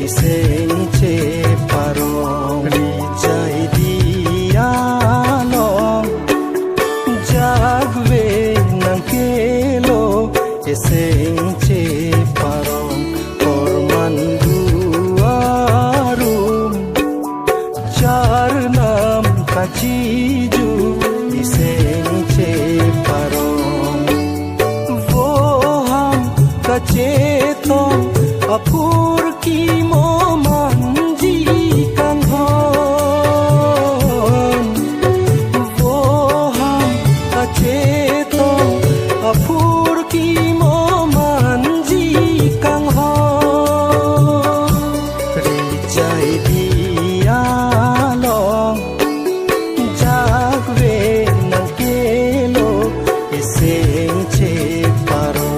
iseng che parong rijai dialong jagwe nang kelo iseng che parong korman duarum char nam kachiju iseng che parong wo ham kachetong apur ki mo manji kang hon wo ham kachetong apur ki mo manji kang hon rijai dialong jagwe nang kelo iseng che parong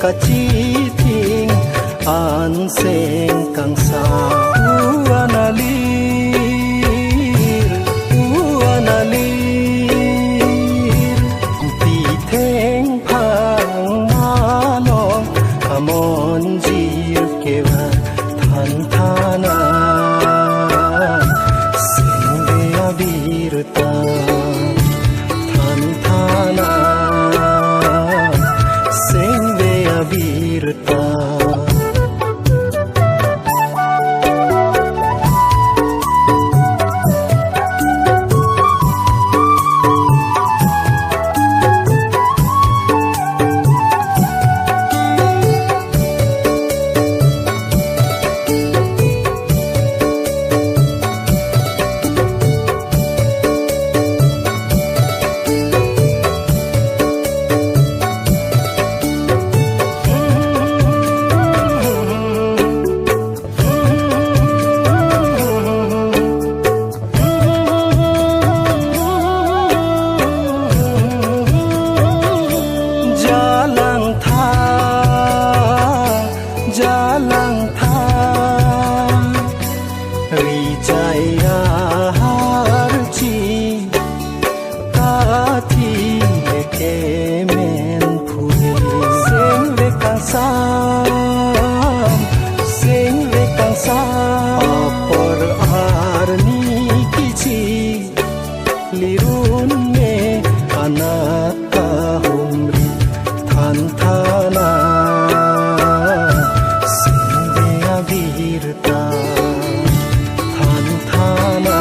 kaciting an seng kang sa uanalir piteng phang malong amon jir kewa than thana seng be abirta than thana seng virta jalang tha rijai harchi kathi ke men phuli seng ve kang sa apar arni kichi lirun me anata humri than thana virta than thana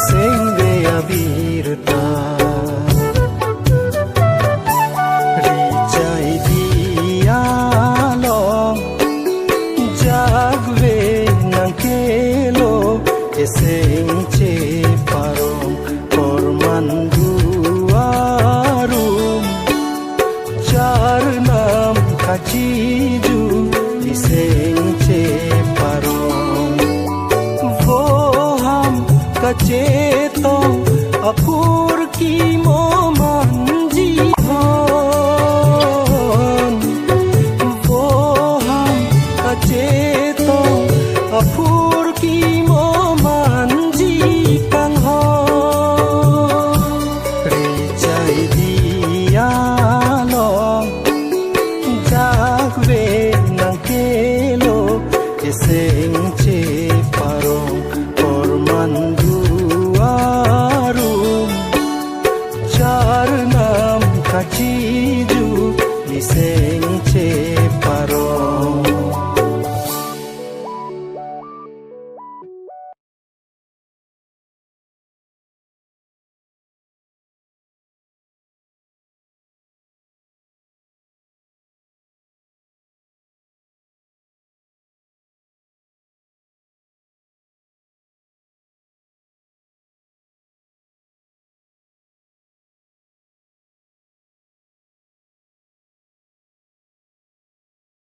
seng ve virta rijai dialong jagwe nang kelo iseng che parong korman duarum char nam kachiju iseng che parong wo ham kachetong apur ki mo manji hon wo ham kachetong apur ki